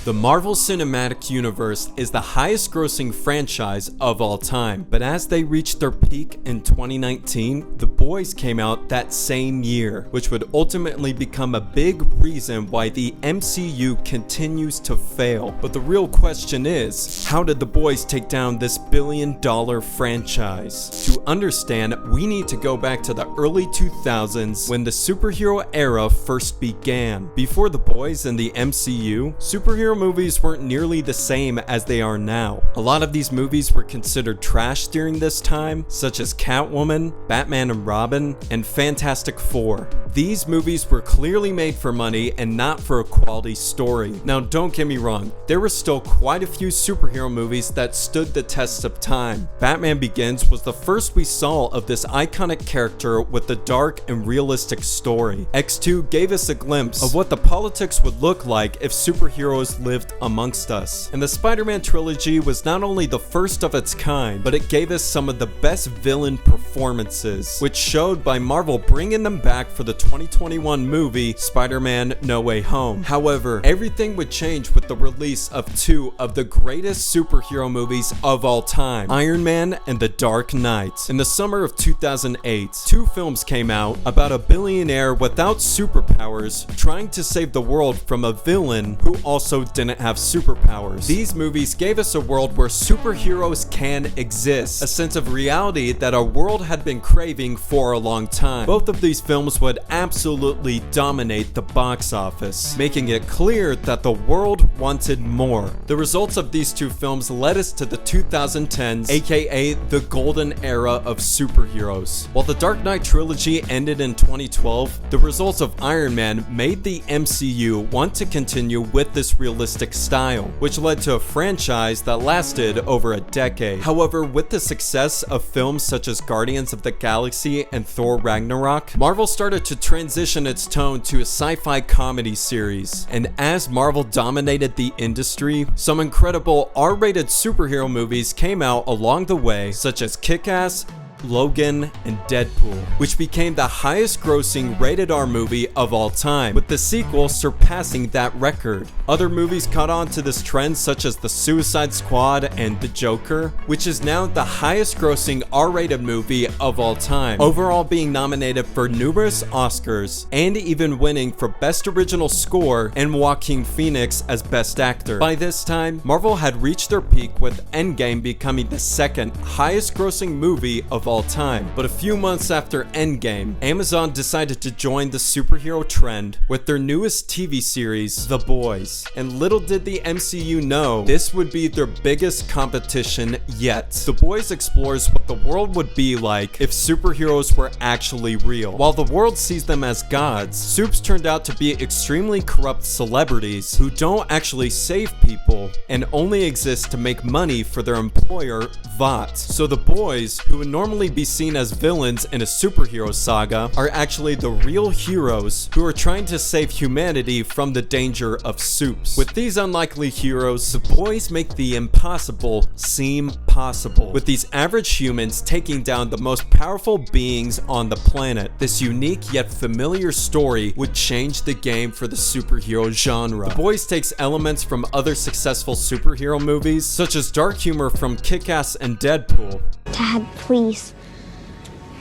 The Marvel Cinematic Universe is the highest grossing franchise of all time, but as they reached their peak in 2019, The Boys came out that same year, which would ultimately become a big reason why the MCU continues to fail. But the real question is, how did The Boys take down this billion-dollar franchise? To understand, we need to go back to the early 2000s when the superhero era first began. Before The Boys and the MCU, superhero movies weren't nearly the same as they are now. A lot of these movies were considered trash during this time, such as Catwoman, Batman and Robin, and Fantastic Four. These movies were clearly made for money and not for a quality story. Now don't get me wrong, there were still quite a few superhero movies that stood the test of time. Batman Begins was the first we saw of this iconic character with a dark and realistic story. X2 gave us a glimpse of what the politics would look like if superheroes lived amongst us. And the Spider-Man trilogy was not only the first of its kind, but it gave us some of the best villain performances, which showed by Marvel bringing them back for the 2021 movie Spider-Man No Way Home. However, everything would change with the release of two of the greatest superhero movies of all time, Iron Man and The Dark Knight. In the summer of 2008, two films came out about a billionaire without superpowers trying to save the world from a villain who also didn't have superpowers. These movies gave us a world where superheroes can exist, a sense of reality that our world had been craving for a long time. Both of these films would absolutely dominate the box office, making it clear that the world wanted more. The results of these two films led us to the 2010s, aka the golden era of superheroes. While the Dark Knight trilogy ended in 2012, the results of Iron Man made the MCU want to continue with this realistic style, which led to a franchise that lasted over a decade. However, with the success of films such as Guardians of the Galaxy and Thor Ragnarok, Marvel started to transition its tone to a sci-fi comedy series. And as Marvel dominated the industry, some incredible R-rated superhero movies came out along the way, such as Kick-Ass, Logan, and Deadpool, which became the highest grossing rated R movie of all time, with the sequel surpassing that record. Other movies caught on to this trend, such as The Suicide Squad and The Joker, which is now the highest grossing R-rated movie of all time, overall being nominated for numerous Oscars and even winning for Best Original Score and Joaquin Phoenix as Best Actor. By this time, Marvel had reached their peak, with Endgame becoming the second highest grossing movie of all time. But a few months after Endgame, Amazon decided to join the superhero trend with their newest TV series, The Boys. And little did the MCU know, this would be their biggest competition yet. The Boys explores what the world would be like if superheroes were actually real. While the world sees them as gods, supes turned out to be extremely corrupt celebrities who don't actually save people and only exist to make money for their employer, Vought. So the Boys, who would normally be seen as villains in a superhero saga, are actually the real heroes who are trying to save humanity from the danger of supes. With these unlikely heroes, the Boys make the impossible seem possible, with these average humans taking down the most powerful beings on the planet. This unique yet familiar story would change the game for the superhero genre. The Boys takes elements from other successful superhero movies, such as dark humor from Kick-Ass and Deadpool. Dad, please.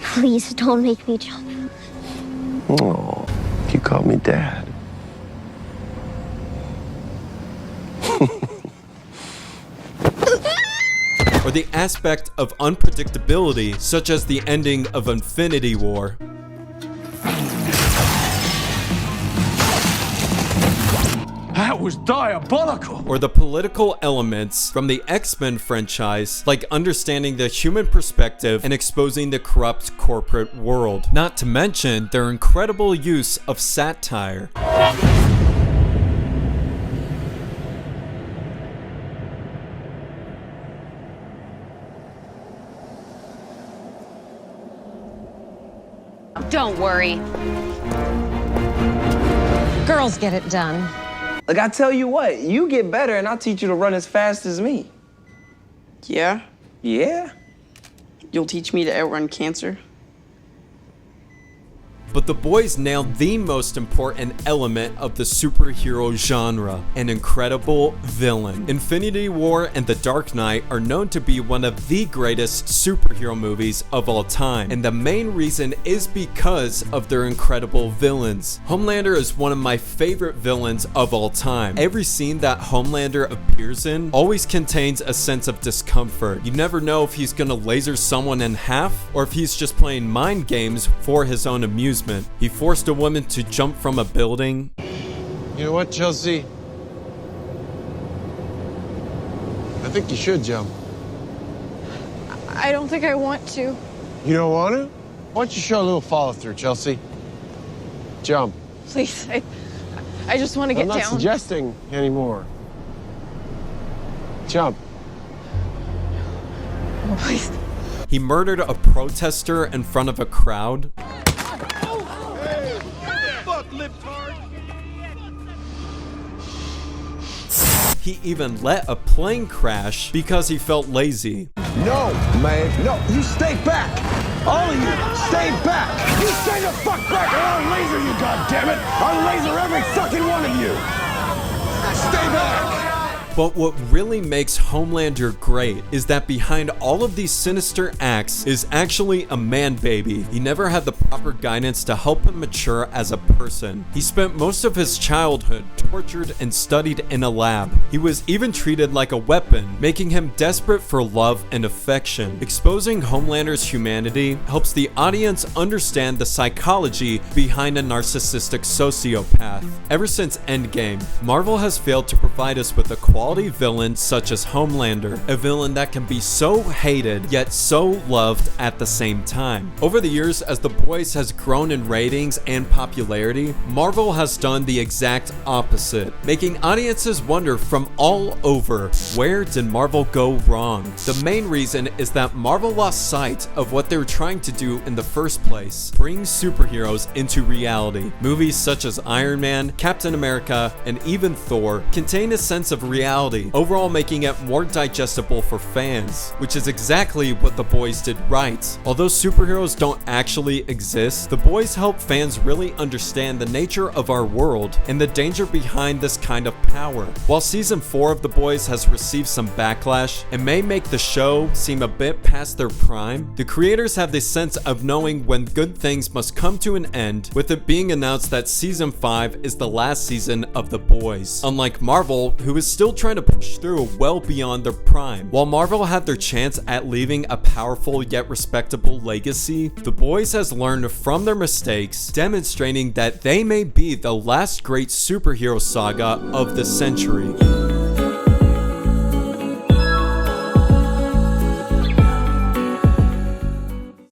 Please don't make me jump. Oh, you called me Dad. Or the aspect of unpredictability, such as the ending of Infinity War. That was diabolical! Or the political elements from the X-Men franchise, like understanding the human perspective and exposing the corrupt corporate world. Not to mention their incredible use of satire. Don't worry. Girls get it done. Like, I tell you what, you get better and I'll teach you to run as fast as me. Yeah? Yeah? You'll teach me to outrun cancer? But The Boys nailed the most important element of the superhero genre, an incredible villain. Infinity War and The Dark Knight are known to be one of the greatest superhero movies of all time, and the main reason is because of their incredible villains. Homelander is one of my favorite villains of all time. Every scene that Homelander appears in always contains a sense of discomfort. You never know if he's gonna laser someone in half or if he's just playing mind games for his own amusement. He forced a woman to jump from a building. You know what, Chelsea? I think you should jump. I don't think I want to. You don't want to? Why don't you show a little follow-through, Chelsea? Jump. Please, I just want to get I'm not down. suggesting anymore. Jump. Oh, please. He murdered a protester in front of a crowd. He even let a plane crash because he felt lazy. No, man. No, you stay back. All of you, stay back. You stay the fuck back or I'll laser you, goddammit. I'll laser every fucking one of you. Stay back. But what really makes Homelander great is that behind all of these sinister acts is actually a man baby. He never had the proper guidance to help him mature as a person. He spent most of his childhood tortured and studied in a lab. He was even treated like a weapon, making him desperate for love and affection. Exposing Homelander's humanity helps the audience understand the psychology behind a narcissistic sociopath. Ever since Endgame, Marvel has failed to provide us with a quality villain such as Homelander, a villain that can be so hated yet so loved at the same time. Over the years, as The Boys has grown in ratings and popularity, Marvel has done the exact opposite, making audiences wonder from all over, where did Marvel go wrong? The main reason is that Marvel lost sight of what they were trying to do in the first place, bring superheroes into reality. Movies such as Iron Man, Captain America, and even Thor contain a sense of reality, overall making it more digestible for fans, which is exactly what The Boys did right. Although superheroes don't actually exist, The Boys help fans really understand the nature of our world and the danger behind this kind of power. While season 4 of The Boys has received some backlash and may make the show seem a bit past their prime, the creators have this sense of knowing when good things must come to an end, with it being announced that season 5 is the last season of The Boys. Unlike Marvel, who is still trying to push through well beyond their prime. While Marvel had their chance at leaving a powerful yet respectable legacy, The Boys has learned from their mistakes, demonstrating that they may be the last great superhero saga of the century.